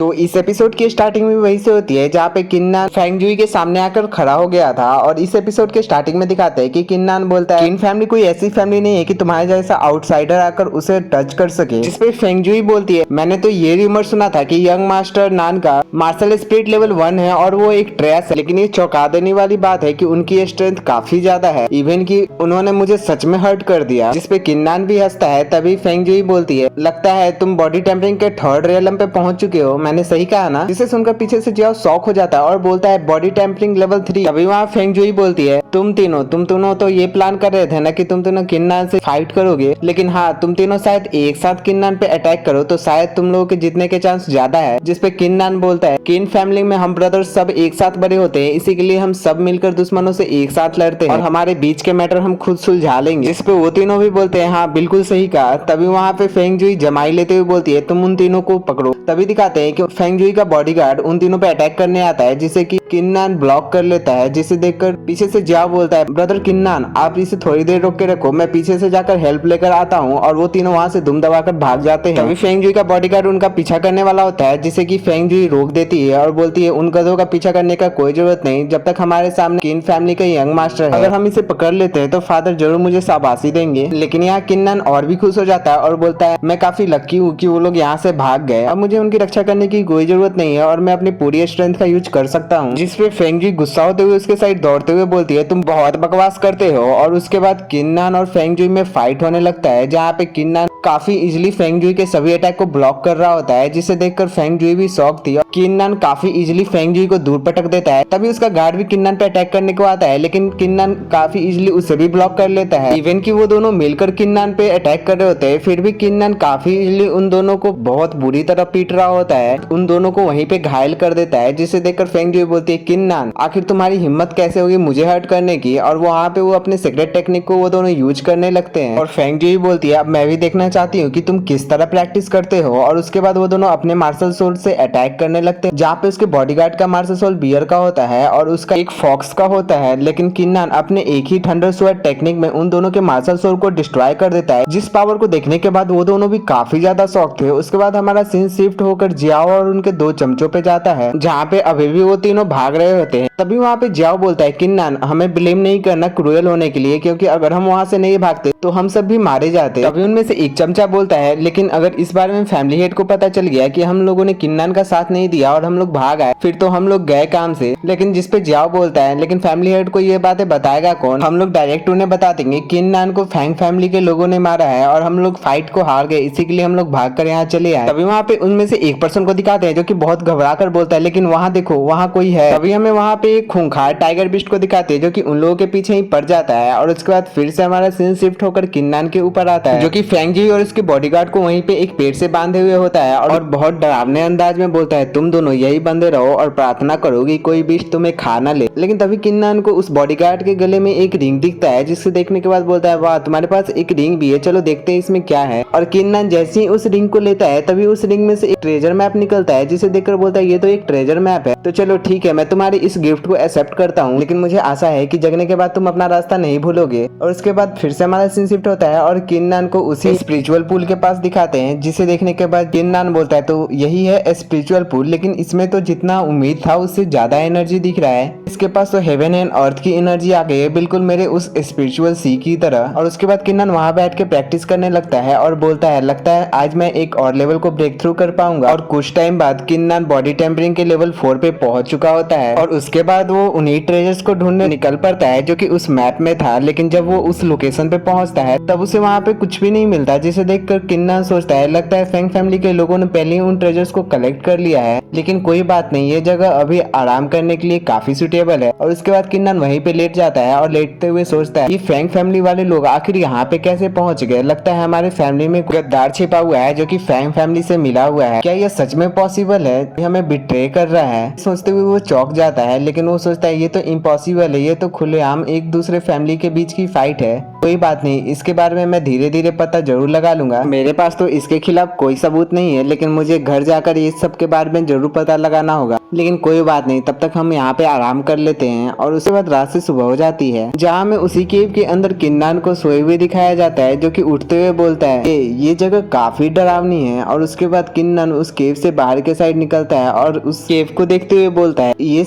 तो इस एपिसोड की स्टार्टिंग में वही से होती है जहाँ पे किन्नान फेंगजुई के सामने आकर खड़ा हो गया था और इस एपिसोड के स्टार्टिंग में दिखाते हैं कि किन्नान बोलता है किन फैमिली कोई ऐसी फैमिली नहीं है कि तुम्हारे जैसा आउटसाइडर आकर उसे टच कर सके। जिसपे फेंगजुई बोलती है मैंने तो ये रूमर सुना था कि यंग मास्टर नान का मार्शल स्पिरिट लेवल 1 है और वो एक ट्रेस है, लेकिन ये चौंका देने वाली बात है कि उनकी स्ट्रेंथ काफी ज्यादा है, इवन कि उन्होंने मुझे सच में हर्ट कर दिया। जिसपे किन्नान भी हंसता है। तभी फेंगजुई बोलती है लगता है तुम बॉडी टेम्परिंग के 3rd रियलम पे पहुंच चुके हो, मैंने सही कहा ना। जिसे सुनकर पीछे से जियाओ शॉक हो जाता है और बोलता है बॉडी टेम्परिंग लेवल 3। तभी वहाँ फेंगजुई बोलती है तुम तीनों तो ये प्लान कर रहे थे ना कि तुम तीनों किन्नान से फाइट करोगे, लेकिन हाँ तुम तीनों शायद एक साथ किन्नान पे अटैक करो तो शायद तुम लोगों के जीतने के चांस ज्यादा है। जिसपे किन्नान बोलता है किन फैमिली में हम ब्रदर्स सब एक साथ बड़े होते हैं, इसी के लिए हम सब मिलकर दुश्मनों से एक साथ लड़ते हैं और हमारे बीच के मैटर हम खुद सुलझा लेंगे। जिसपे वो तीनों भी बोलते हैं हाँ बिल्कुल सही कहा। तभी वहाँ पे फेंगजुई जमाई लेते हुए बोलती है तुम उन तीनों को पकड़ो। तभी दिखाते हैं कि फेंगजुई का बॉडीगार्ड उन तीनों पे अटैक करने आता है, जिसे कि किन्नान ब्लॉक कर लेता है। जिसे देखकर पीछे से जियाओ बोलता है ब्रदर किन्नान आप इसे थोड़ी देर रोक के रखो, मैं पीछे से जाकर हेल्प लेकर आता हूँ। और वो तीनों वहाँ से दुम दबाकर भाग जाते हैं। तभी फेंगजुई का बॉडीगार्ड उनका पीछा करने वाला होता है, जिसे कि फेंगजुई रोक देती है और बोलती है उन गधों का पीछा करने का कोई जरूरत नहीं, जब तक हमारे सामने किन फैमिली का यंग मास्टर है, अगर हम इसे पकड़ लेते हैं तो फादर जरूर मुझे शाबाशी देंगे। लेकिन यहाँ किन्नान और भी खुश हो जाता है और बोलता है मैं काफी लकी हूँ कि वो लोग यहाँ से भाग गए, अब मुझे उनकी रक्षा करने की कोई जरूरत नहीं है और मैं अपनी पूरी स्ट्रेंथ का यूज कर सकता हूँ। जिसपे फेंगजुई गुस्सा होते हुए उसके साइड दौड़ते हुए बोलती है तुम बहुत बकवास करते हो। और उसके बाद किन्नान और फेंगजुई में फाइट होने लगता है, जहाँ पे किन्नान काफी इजीली फेंगजुई के सभी अटैक को ब्लॉक कर रहा होता है, जिसे देखकर फेंगजुई भी शॉक थी और किन्नान काफी इजीली फेंगजुई को दूर पटक देता है। तभी उसका गार्ड भी किन्नान पे अटैक करने को आता है, लेकिन किन्नान काफी इजीली उसे भी ब्लॉक कर लेता है। इवन कि वो दोनों मिलकर किन्नान पे अटैक कर रहे होते हैं, फिर भी किन्नान काफी इजीली उन दोनों को बहुत बुरी तरह पीट रहा होता है, उन दोनों को वहीं पे घायल कर देता है। जिसे देखकर फेंगजुई बोलती है किन्नान आखिर तुम्हारी हिम्मत कैसे होगी मुझे हर्ट करने की। और वहाँ पे वो अपने सीक्रेट टेक्निक को वो दोनों यूज करने लगते हैं और फेंगजुई बोलती है अब मैं भी देखना चाहती हूँ कि तुम किस तरह प्रैक्टिस करते हो। और उसके बाद वो दोनों अपने मार्शल सोल्ड से अटैक करने लगते हैं, जहाँ पे उसके बॉडीगार्ड का मार्शल सोल्ड बियर का होता है और उसका एक फॉक्स का होता है। लेकिन किन्नान अपने एक ही थंडर स्वॉर्ड टेक्निक में उन दोनों के मार्शल सोल्ड को डिस्ट्रॉय कर देता है, जिस पावर को देखने के बाद वो दोनों भी काफी ज्यादा शॉक थे। उसके बाद हमारा सीन शिफ्ट होकर जियाओ और उनके 2 चमचों पे जाता है, जहाँ पे अभी भी वो तीनों भाग रहे होते हैं। तभी वहाँ पे जियाओ बोलता है किन्नान हमें ब्लेम नहीं करना क्रूएल होने के लिए, क्योंकि अगर हम वहाँ से नहीं भागते तो हम सब भी मारे जाते। तभी उनमें से एक चमचा बोलता है लेकिन अगर इस बारे में फैमिली हेड को पता चल गया कि हम लोगों ने किन्नान का साथ नहीं दिया और हम लोग भाग आए फिर तो हम लोग गए काम से। लेकिन जिसपे जियाओ बोलता है लेकिन फैमिली हेड को ये बातें बताएगा कौन, हम लोग डायरेक्ट उन्हें बता देंगे किन्नान को फैंग फैमिली के लोगों ने मारा है और हम लोग फाइट को हार गए, इसी के लिए हम लोग भाग कर यहाँ चले आए। तभी वहाँ पे उनमें से एक पर्सन को दिखाते हैं जो कि बहुत घबरा कर बोलता है लेकिन वहाँ देखो वहाँ कोई है। तभी हमें वहाँ पे एक खूंखार टाइगर बिस्ट को दिखाते हैं जो कि उन लोगों के पीछे ही पड़ जाता है। और उसके बाद फिर से हमारा सीन शिफ्ट होकर किन्नान के ऊपर आता है, जो कि फेंगजुई और उसके बॉडीगार्ड को वहीं पे एक पेड़ से बांधे हुए होता है और बहुत डरावने अंदाज में बोलता है तुम दोनों यही बंधे रहो और प्रार्थना करो कि कोई बिस्ट तुम्हें खा ना ले। लेकिन तभी किन्नान को उस बॉडीगार्ड के गले में एक रिंग दिखता है, जिससे देखने के बाद बोलता है वाह तुम्हारे पास एक रिंग भी है, चलो देखते हैं इसमें क्या है। और किन्नान जैसे ही उस रिंग को लेता है तभी उस रिंग में से एक ट्रेजर मैप निकलता है, जिसे देखकर बोलता है ये तो एक ट्रेजर मैप है, तो चलो ठीक है मैं तुम्हारी इस गिफ्ट को एक्सेप्ट करता हूँ, लेकिन मुझे आशा है कि जगने के बाद तुम अपना रास्ता नहीं भूलोगे। और उसके बाद फिर से हमारा सीन शिफ्ट होता है और किन्नान को उसी स्पिरिचुअल पूल के पास दिखाते हैं, जिसे देखने के बाद किन्नान बोलता है तो यही है स्पिरिचुअल पूल, लेकिन इसमें तो जितना उम्मीद था उससे ज्यादा एनर्जी दिख रहा है, इसके पास तो हेवन एंड अर्थ की एनर्जी आ गई है, बिल्कुल मेरे उस स्पिरिचुअल सी की तरह। और उसके बाद किन्नान वहां बैठ के प्रैक्टिस करने लगता है और बोलता है लगता है आज मैं एक और लेवल को ब्रेक थ्रू कर पाऊंगा। और कुछ टाइम बाद किन्नान बॉडी टेम्परिंग के लेवल 4 पे पहुंच चुका होता है और उसके बाद वो उन्हीं ट्रेजर्स को ढूंढने निकल पड़ता है जो कि उस मैप में था। लेकिन जब वो उस लोकेशन पे पहुंचता है तब उसे वहां पे कुछ भी नहीं मिलता, जिसे देखकर किन्नान सोचता है लगता है फैंग फैमिली के लोगों ने पहले ही उन ट्रेजर्स को कलेक्ट कर लिया है, लेकिन कोई बात नहीं ये जगह अभी आराम करने के लिए काफी सुटेबल है। और उसके बाद किन्नान वहीं पे लेट जाता है और लेटते हुए सोचता है ये फैंग फैमिली वाले लोग आखिर यहाँ पे कैसे पहुंच गए, लगता है हमारे फैमिली में गद्दार छिपा हुआ है जो कि फैंग फैमिली से मिला हुआ है, क्या ये सच में पॉसिबल है, ये हमें बिट्रे कर रहा है। सोचते हुए वो चौंक जाता है, लेकिन वो सोचता है ये तो इम्पॉसिबल है, ये तो खुलेआम एक दूसरे फैमिली के बीच की फाइट है। कोई बात नहीं, इसके बारे में मैं धीरे धीरे पता जरूर लगा लूंगा, मेरे पास तो इसके खिलाफ कोई सबूत नहीं है, लेकिन मुझे घर जाकर इस सब के बारे में जरूर पता लगाना होगा। लेकिन कोई बात नहीं, तब तक हम यहाँ पे आराम कर लेते हैं। और उसके बाद रात से सुबह हो जाती है, जहाँ में उसी केव के अंदर किन्नान को सोए हुए दिखाया जाता है, जो कि उठते हुए बोलता है ये जगह काफी डरावनी है। और उसके बाद किन्नान उस केव से बाहर के साइड निकलता है और उस केव को देखते हुए बोलता है ये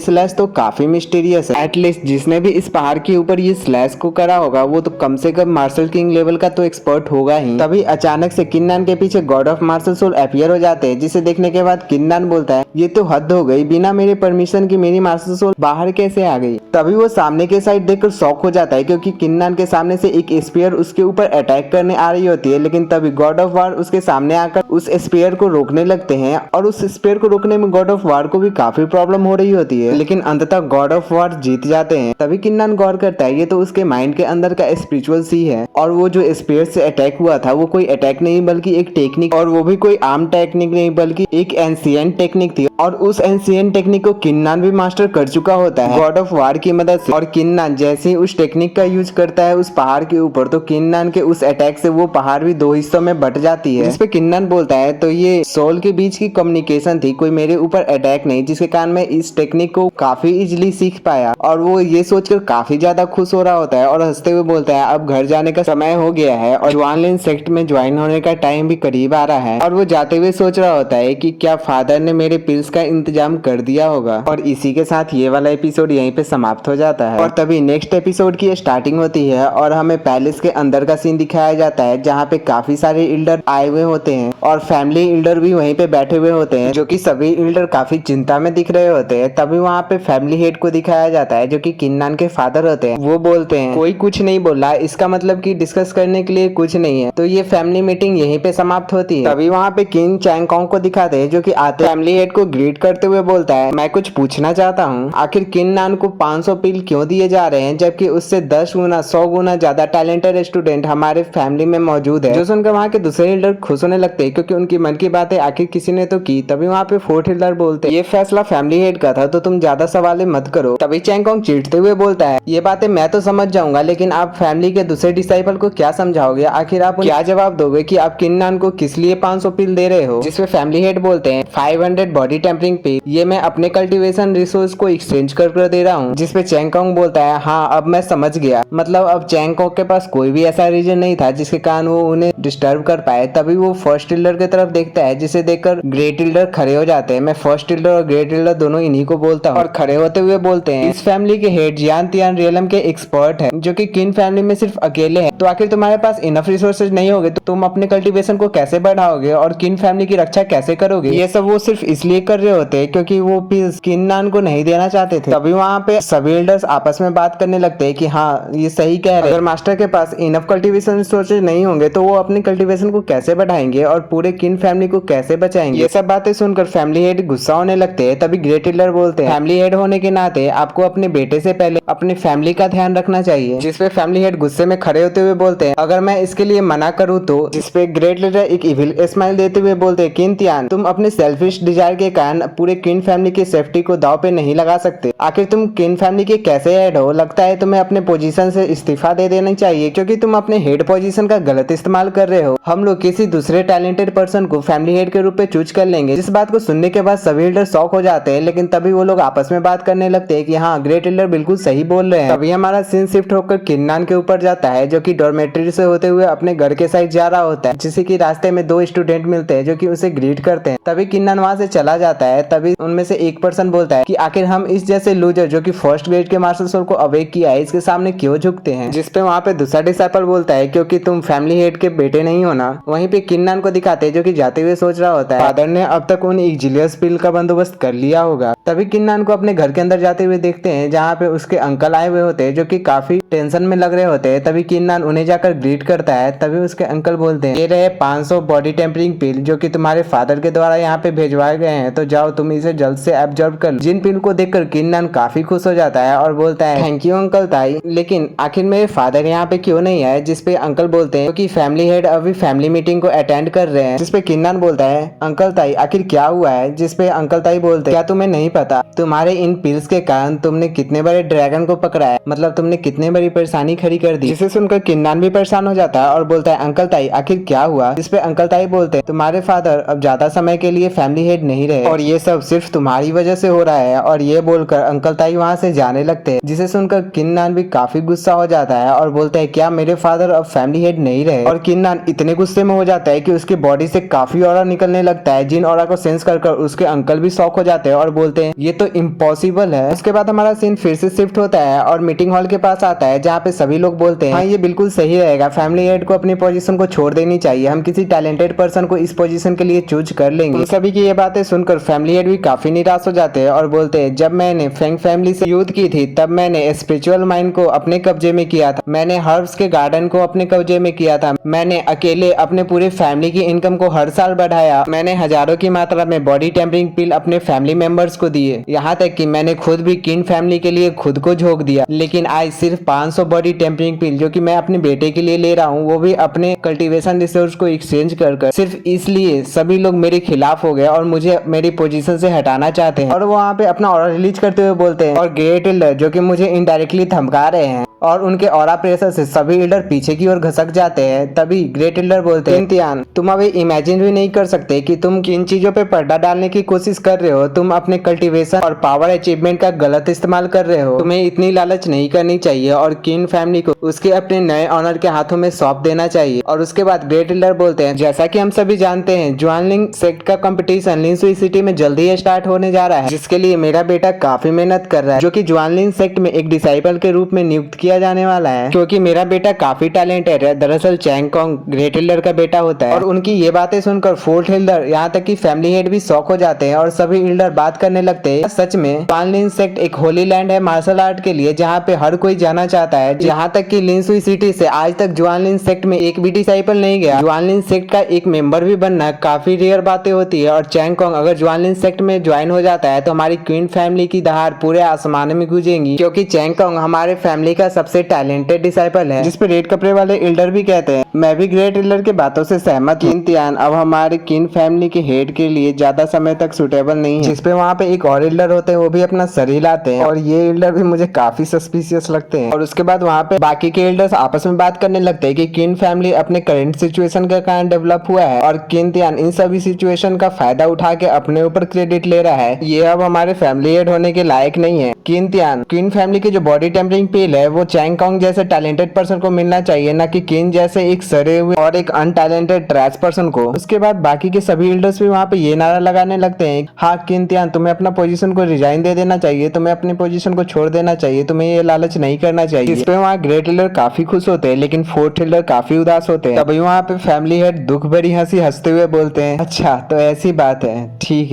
स्लैश तो काफी मिस्टीरियस है। एटलीस्ट जिसने भी इस पहाड़ के ऊपर ये स्लैश को करा होगा वो तो कम से कम मार्शल किंग लेवल का तो एक्सपर्ट होगा ही। तभी अचानक से किन्नान के पीछे god of martial soul appear हो जाते हैं, जिसे देखने के बाद किन्नान बोलता है ये तो हद हो गई, बिना मेरे परमिशन की मेरी मार्शल सोल बाहर कैसे आ गई। तभी वो सामने के साइड देखकर शॉक हो जाता है, क्योंकि किन्नान के सामने से एक स्पीयर उसके ऊपर अटैक करने आ रही होती है। लेकिन तभी गॉड ऑफ वार उसके सामने आकर उस स्पीयर को रोकने लगते हैं, और उस स्पीयर को रोकने में गॉड ऑफ वार को भी काफी प्रॉब्लम हो रही होती है। लेकिन अंततः गॉड ऑफ वार जीत जाते हैं। तभी किन्नान गौर करता है ये तो उसके माइंड के अंदर का स्पिरिचुअल सी है, और वो जो स्पीयर से अटैक हुआ था वो कोई अटैक नहीं बल्कि एक टेक्निक, और वो भी कोई आर्म टेक्निक नहीं बल्कि एक एंशिएंट टेक्निक थी। और उस एंशिएंट टेक्निक को किन्नान भी मास्टर कर चुका होता है गॉड ऑफ वार की मदद से। और किन्नान जैसे ही उस टेक्निक का यूज करता है उस पहाड़ के ऊपर, तो किन्नान के उस अटैक से वो पहाड़ भी दो हिस्सों में बट जाती है। जिसपे किन्नान बोलता है तो ये सोल के बीच की कम्युनिकेशन थी, कोई मेरे ऊपर अटैक नहीं, जिसके कारण मैं इस टेक्निक को काफी इजिली सीख पाया। और वो ये सोचकर काफी ज्यादा खुश हो रहा होता है और हंसते हुए बोलता है अब घर जाने का समय हो गया है और जुआनलिन सेक्ट में ज्वाइन होने का टाइम भी करीब आ रहा है। और वो जाते हुए सोच रहा होता है कि क्या फादर ने मेरे पिल्स का इंतजाम कर दिया होगा। और इसी के साथ ये वाला एपिसोड यहीं पे समाप्त हो जाता है। और तभी नेक्स्ट एपिसोड की स्टार्टिंग होती है और हमें पैलेस के अंदर का सीन दिखाया जाता है, जहाँ पे काफी सारे इल्डर आए हुए होते हैं और फैमिली इल्डर भी वहीं पे बैठे हुए होते हैं, जो कि सभी इल्डर काफी चिंता में दिख रहे होते हैं। तभी वहाँ पे फैमिली हेड को दिखाया जाता है, जो कि किन्नान के फादर होते हैं। वो बोलते हैं कोई कुछ नहीं बोला, इसका मतलब कि डिस्कस करने के लिए कुछ नहीं है। तो ये फैमिली मीटिंग यहीं पे समाप्त होती है। तभी वहाँ पे किंग चैंगकोंग को दिखाते हैं, जो कि आते फैमिली हेड को ग्रीट करते हुए बोलता है मैं कुछ पूछना चाहता हूँ, आखिर किन्नान को 500 पिल क्यों दिए जा रहे हैं, जबकि उससे 10 गुना 100 गुना ज्यादा टैलेंटेड स्टूडेंट हमारे फैमिली में मौजूद है। जो सुनकर वहाँ के दूसरे इल्डर खुश होने लगते हैं, क्योंकि उनकी मन की बातें आखिर किसी ने तो की। तभी वहाँ पे फोर्थ इल्डर बोलते हैं ये फैसला फैमिली हेड का था, तो तुम ज्यादा सवाल मत करो। तभी चैंगकोंग चिढ़ते हुए बोलता है ये बातें मैं तो समझ जाऊंगा, लेकिन आप फैमिली के दूसरे डिसाइपल को क्या समझाओगे, आखिर आप क्या जवाब दोगे कि आप किन्नान को किस लिए 500 पिल दे रहे हो। जिसपे फैमिली हेड बोलते हैं 500 बॉडी टेम्परिंग पिल, ये मैं अपने कल्टीवेशन रिसोर्स को एक्सचेंज कर दे रहा हूँ। जिसपे चैंगकोंग बोलता है हाँ अब मैं समझ गया, मतलब अब चैंगकोंग के पास कोई भी ऐसा रीजन नहीं था जिसके कारण वो उन्हें डिस्टर्ब कर पाए। तभी वो फर्स्ट इल्डर की तरफ देखता है, जिसे देखकर ग्रेट इल्डर खड़े हो जाते हैं। मैं फर्स्ट इल्डर और ग्रेट इल्डर दोनों इन्हीं को बोलता हूँ। और खड़े होते हुए बोलते हैं इस फैमिली के हेड जियान तियान रियलम के एक्सपर्ट हैं, जो कि किन फैमिली में सिर्फ अकेले हैं। तो आखिर तुम्हारे पास इनफ रिसोर्सेज नहीं होगे तो तुम अपने कल्टीवेशन को कैसे बढ़ाओगे और किन फैमिली की रक्षा कैसे करोगे। ये सब वो सिर्फ इसलिए कर रहे होते हैं क्योंकि वो पिल्स किन्नान को नहीं देना चाहते थे। तभी वहाँ पे सभी एल्डर्स आपस में बात करने लगते हैं कि हाँ ये सही कह रहे हैं, अगर मास्टर के पास इनफ कल्टीवेशन रिसोर्सेज नहीं होंगे तो वो अपनी कल्टीवेशन को कैसे बढ़ाएंगे और पूरे किन फैमिली को कैसे बचाएंगे। ये सब बातें सुनकर फैमिली हेड गुस्सा होने लगते हैं। तभी ग्रेट इल्डर बोलते हैं फैमिली हेड होने के नाते आपको अपने बेटे से पहले अपनी फैमिली का ध्यान रखना चाहिए। जिसपे फैमिली हेड गुस्से में खड़े होते हुए बोलते हैं अगर मैं इसके लिए मना करूँ तो। जिसपे ग्रेट लीडर एक इविल स्माइल देते हुए बोलते हैं किन तियान तुम अपने सेल्फिश डिजायर के कारण पूरे किन फैमिली की सेफ्टी को दाव पे नहीं लगा सकते। आखिर तुम किन फैमिली के कैसे हेड हो, लगता है तुम्हें अपने पोजीशन से इस्तीफा दे देना चाहिए क्योंकि तुम अपने हेड पोजीशन का गलत इस्तेमाल कर रहे हो। हम लोग किसी दूसरे टैलेंटेड पर्सन को फैमिली हेड के रूप में चूज कर लेंगे। जिस बात को सुनने के बाद सभी एल्डर शॉक हो जाते हैं, लेकिन तभी वो लोग आपस में बात करने लगते हैं कि हाँ ग्रेट एल्डर बिल्कुल सही बोल रहे हैं। तभी हमारा सीन शिफ्ट होकर किन्नान के ऊपर जाता है, जो कि डॉर्मेट्री से होते हुए अपने घर के साइड जा रहा होता है। जिसे कि रास्ते में 2 स्टूडेंट मिलते हैं जो कि उसे ग्रीट करते हैं। तभी किन्नान वहां से चला जाता है। तभी उनमें से एक पर्सन बोलता है कि आखिर हम इस जैसे लूजर जो कि फर्स्ट ग्रेड के मार्शल सोल को अवेक किया है इसके सामने क्यों झुकते हैं। जिसपे वहाँ पे दूसरा डिसाइपल बोलता है क्योंकि तुम फैमिली हेड के बेटे नहीं हो ना। वहीं पे किन्नान को दिखाते हैं जो कि जाते हुए सोच रहा होता है फादर ने अब तक उन इग्जिलियस पिल का बंदोबस्त कर लिया होगा। तभी किन्नान को अपने घर के अंदर जाते हुए देखते हैं, जहाँ पे उसके अंकल आए हुए होते हैं जो कि काफी टेंशन में लग रहे होते हैं। तभी किन्नान उन्हें जाकर ग्रीट करता है। तभी उसके अंकल बोलते हैं ये रहे 500 बॉडी टेम्परिंग पिल जो कि तुम्हारे फादर के द्वारा यहाँ पे भेजवाए गए हैं, तो जाओ तुम इसे जल्द से एब्जॉर्ब कर लो। जिन पिल को देखकर किन्नान काफी खुश हो जाता है और बोलता है थैंक यू अंकल ताई, लेकिन आखिर मेरे फादर यहाँ पे क्यों नहीं आए। जिसपे अंकल बोलते हैं कि फैमिली हेड अभी फैमिली मीटिंग को अटेंड कर रहे हैं। जिसपे किन्नान बोलता है अंकल ताई आखिर क्या हुआ है। जिसपे अंकल ताई बोलते हैं क्या तुम्हें नहीं पता तुम्हारे इन पिल्स के कारण तुमने कितने बड़े ड्रैगन को पकड़ा है, मतलब तुमने कितने बड़ी परेशानी खड़ी कर दी। जिसे सुनकर किन्नान भी परेशान हो जाता है और बोलता है अंकल ताई आखिर क्या हुआ। जिसपे अंकल ताई बोलते हैं तुम्हारे फादर अब ज्यादा समय के लिए फैमिली हेड नहीं रहे और ये सब सिर्फ तुम्हारी वजह से हो रहा है। और ये बोलकर अंकल ताई वहाँ से जाने लगते हैं, जिसे सुनकर किन्नान भी काफी गुस्सा हो जाता है और बोलते हैं क्या मेरे फादर अब फैमिली हेड नहीं रहे। और किन्नान इतने गुस्से में हो जाता है कि उसकी बॉडी से काफी ऑरा निकलने लगता है, जिन ऑरा को सेंस कर उसके अंकल भी शॉक हो जाते हैं और बोलते हैं ये तो इम्पॉसिबल है। उसके बाद हमारा सीन फिर से शिफ्ट होता है और मीटिंग हॉल के पास आता है, जहाँ पे सभी लोग बोलते हैं हाँ ये बिल्कुल सही रहेगा, फैमिली हेड को अपनी पोजीशन को छोड़ देनी चाहिए, हम किसी टैलेंटेड पर्सन को इस पोजीशन के लिए चूज कर लेंगे। सभी की ये बातें सुनकर फैमिली हेड भी काफी निराश हो जाते हैं और बोलते हैं जब मैंने फेंग फैमिली से युद्ध की थी तब मैंने स्पिरिचुअल माइंड को अपने कब्जे में किया था, मैंने हर्ब्स के गार्डन को अपने कब्जे में किया था, मैंने अकेले अपने पूरे फैमिली की इनकम को हर साल बढ़ाया, मैंने हजारों की मात्रा में बॉडी टेम्परिंग पिल अपने फैमिली मेंबर्स को दिए, यहाँ तक कि मैंने खुद भी किन फैमिली के लिए खुद को झोंक दिया। लेकिन आज सिर्फ 500 बॉडी टेम्परिंग पिल जो कि मैं अपने बेटे के लिए ले रहा हूँ, वो भी अपने कल्टीवेशन रिसोर्स को एक्सचेंज कर सिर्फ इसलिए सभी लोग मेरे खिलाफ हो गए और मुझे मेरी पोजीशन से हटाना चाहते हैं। और वो वहाँ पे अपना ऑरा रिलीज करते हुए बोलते हैं और ग्रेट एल्डर जो कि मुझे इनडायरेक्टली धमका रहे हैं और उनके ऑरा प्रेशर से सभी एल्डर पीछे की ओर घसक जाते हैं। तभी ग्रेट एल्डर बोलते हैं इम्तियान तुम अभी इमेजिन भी नहीं कर सकते कि तुम किन चीजों पे पर्दा डालने की कोशिश कर रहे हो, तुम अपने कल्टीवेशन और पावर अचीवमेंट का गलत इस्तेमाल कर रहे हो, तुम्हें इतनी लालच नहीं करनी चाहिए और किन फैमिली को उसके अपने नए ऑनर के हाथों में सौंप देना चाहिए। और उसके बाद ग्रेट एल्डर बोलते हैं जैसा कि हम सभी जानते हैं ज्वानलिंग सेक्ट का कंपटीशन लिंसुई सिटी में जल्दी ही स्टार्ट होने जा रहा है, जिसके लिए मेरा बेटा काफी मेहनत कर रहा है, जो कि ज्वानलिंग सेक्ट में एक डिसाइपल के रूप में नियुक्त किया जाने वाला है, क्योंकि मेरा बेटा काफी टैलेंटेड है। दरअसल चैंगकोंग ग्रेट एल्डर का बेटा होता है। और उनकी ये बातें सुनकर फोर्थ एल्डर यहाँ तक कि फैमिली हेड भी शॉक हो जाते हैं और सभी एल्डर बात करने लगते हैं सच में ज्वानलिंग सेक्ट एक होली लैंड है मार्शल आर्ट के लिए, जहाँ पे हर कोई जाना चाहता है। यहाँ तक कि लिंसुई सिटी से आज तक ज्वानलिंग सेक्ट में एक भी डिसाइपल नहीं गया, ज्वानलिंग सेक्ट का एक मेंबर भी बनना काफी रेयर बातें होती है। और चैंगकोंग अगर ज्वानलिंग सेक्ट में ज्वाइन हो जाता है तो हमारी क्वीन फैमिली की दहाड़ पूरे आसमान में गूंजेगी, क्योंकि चैंगकोंग हमारे फैमिली का सबसे टैलेंटेड डिसाइपल है। जिसपे रेड कपड़े वाले एल्डर भी कहते हैं मैं भी ग्रेट एल्डर की बातों से सहमत हूं, इम्तियान अब हमारे किन फैमिली के हेड के लिए ज्यादा समय तक सुटेबल नहीं है। जिसपे वहाँ पे एक और एल्डर होते हैं, वो भी अपना सर हिलाते हैं और ये एल्डर भी मुझे काफी सस्पिशियस लगते हैं। और उसके बाद वहाँ पे बाकी के एल्डर्स आपस में बात करने लगते हैं कि किन फैमिली अपने करंट सिचुएशन के कारण डेवलप हुआ है और किन्तियान इन सभी सिचुएशन का फायदा उठा के अपने ऊपर क्रेडिट ले रहा है, ये अब हमारे फैमिली हेड होने के लायक नहीं है। किन्तियान किन फैमिली की जो बॉडी टेम्परिंग पिल है वो चैंगकोंग जैसे टैलेंटेड पर्सन को मिलना चाहिए, ना कि किन जैसे एक सरे हुए और एक अनटैलेंटेड ट्रैश पर्सन को। उसके बाद बाकी के सभी एल्डर्स भी वहाँ पे ये नारा लगाने लगते हैं हाँ किन्तियान तुम्हें अपना पोजीशन को रिजाइन दे देना चाहिए, तुम्हें अपनी पोजीशन को छोड़ देना चाहिए, तुम्हें ये लालच नहीं करना चाहिए। इस पे वहाँ ग्रेट एल्डर काफी खुश होते हैं लेकिन फोर्थ एल्डर काफी उदास होते हैं। तभी वहाँ पे फैमिली हेड दुख भरी हंसी हंसते हुए बोलते हैं अच्छा तो ऐसी बात है, ठीक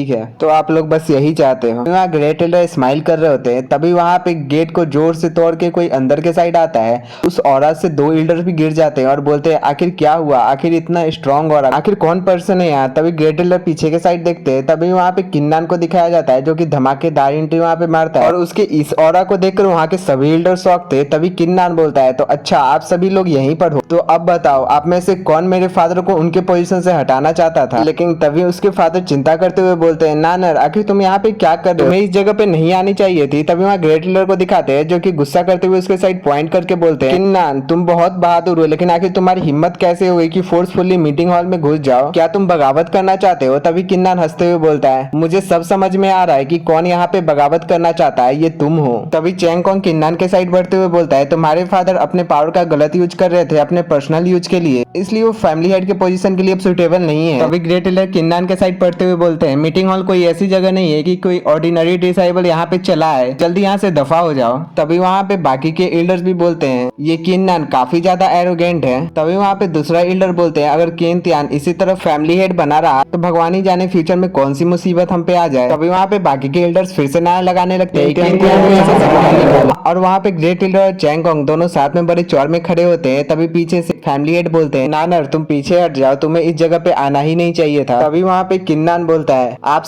है तो आप लोग बस यही चाहते हो। वहाँ ग्रेट एल्डर स्माइल कर रहे होते हैं। तभी वहाँ पे गेट को जोर से तोड़ के कोई अंदर के साइड आता है, उस ऑरा से दो एल्डर भी गिर जाते हैं और बोलते हैं आखिर क्या हुआ, आखिर इतना स्ट्रॉन्ग ऑरा, आखिर कौन पर्सन है यहाँ। तभी ग्रेट एल्डर पीछे के साइड देखते हैं, तभी वहाँ पे किन्नान को दिखाया जाता है जो कि धमाकेदार एंट्री वहाँ पे मारता है और उसके इस ऑरा को देखकर वहाँ के सभी एल्डर शॉक थे। तभी किन्नान बोलता है तो अच्छा आप सभी लोग यहीं पर हो, तो अब बताओ आप में से कौन मेरे फादर को उनके पोजीशन से हटाना चाहता था। लेकिन तभी उसके फादर चिंता करते हुए बोलते हैं नानर आखिर तुम यहाँ पे क्या कर रहे हो, तुम्हें इस जगह पे नहीं आनी चाहिए थी। तभी वहाँ ग्रेट एल्डर को दिखाते हैं जो कि गुस्सा करते हुए उसके साइड पॉइंट करके बोलते हैं किन्नान तुम बहुत बहादुर हो, लेकिन आखिर तुम्हारी हिम्मत कैसे हुई कि फोर्सफुली मीटिंग हॉल में घुस जाओ, क्या तुम बगावत करना चाहते हो। तभी किन्नान हंसते हुए बोलता है मुझे सब समझ में आ रहा है कि कौन यहाँ पे बगावत करना चाहता है, ये तुम हो। तभी चैंगकोंग किन्नान के साइड बढ़ते हुए बोलता है तुम्हारे फादर अपने पावर का गलत यूज कर रहे थे अपने पर्सनल यूज के लिए, इसलिए वो फैमिली हेड के पोजीशन के लिए अब सुटेबल नहीं है। तभी ग्रेट एल्डर किन्नान के साइड पढ़ते हुए बोलते हैं मीटिंग हॉल कोई ऐसी जगह नहीं है कि कोई ऑर्डिनरी डिसाइबल यहाँ पे चला है, जल्दी यहाँ से दफा हो जाओ। तभी वहाँ पे बाकी के एल्डर्स भी बोलते हैं ये किन्नान काफी ज्यादा एरोगेंट है। तभी वहाँ पे दूसरा एल्डर बोलते हैं अगर किन्तियान इसी तरह फैमिली हेड बना रहा तो भगवान ही जाने फ्यूचर में कौन सी मुसीबत हम पे आ जाए। तभी वहाँ पे बाकी के एल्डर्स फिर से नारा लगाने लगते हैं और वहाँ पे ग्रेट एल्डर और चैंगकोंग दोनों साथ में बड़े चौर में खड़े होते हैं। तभी पीछे से फैमिली हेड बोलते हैं नानर तुम पीछे हट जाओ, तुम्हें इस जगह पे आना ही नहीं चाहिए था। तभी वहाँ पे किन्नान बोलता है आप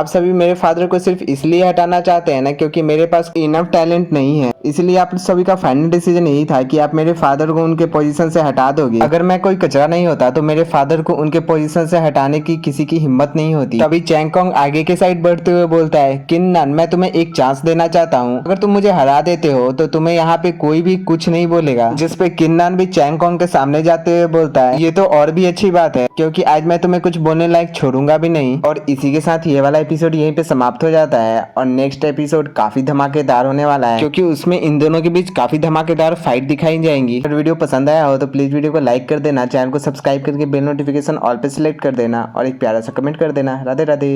सभी मेरे फादर को सिर्फ इसलिए हटाना चाहते हैं ना क्योंकि मेरे पास इनफ टैलेंट नहीं है, इसलिए आप आप सभी का फाइनल डिसीजन यही था कि आप मेरे फादर को उनके पोजीशन से हटा दोगे। अगर मैं कोई कचरा नहीं होता तो मेरे फादर को उनके पोजीशन से हटाने की किसी की हिम्मत नहीं होती। तभी चैंगकोंग आगे के साइड बढ़ते हुए बोलता है, किन्नन मैं तुम्हें एक चांस देना चाहता हूँ, अगर तुम मुझे हरा देते हो तो तुम्हें यहाँ पे कोई भी कुछ नहीं बोलेगा। जिसपे किन्नन भी चैंगकोंग के सामने जाते हुए बोलता है, ये तो और भी अच्छी बात है क्योंकि आज मैं तुम्हें कुछ बोलने लायक छोड़ूंगा भी नहीं। और इसी के साथ ये वाला एपिसोड यहीं पे समाप्त हो जाता है और नेक्स्ट एपिसोड काफी धमाकेदार होने वाला है क्योंकि उसमें इन दोनों के बीच काफी धमाकेदार फाइट दिखाई जाएंगी। अगर वीडियो पसंद आया हो तो प्लीज वीडियो को लाइक कर देना, चैनल को सब्सक्राइब करके बेल नोटिफिकेशन ऑल पे सिलेक्ट कर देना और एक प्यारा सा कमेंट कर देना। राधे राधे।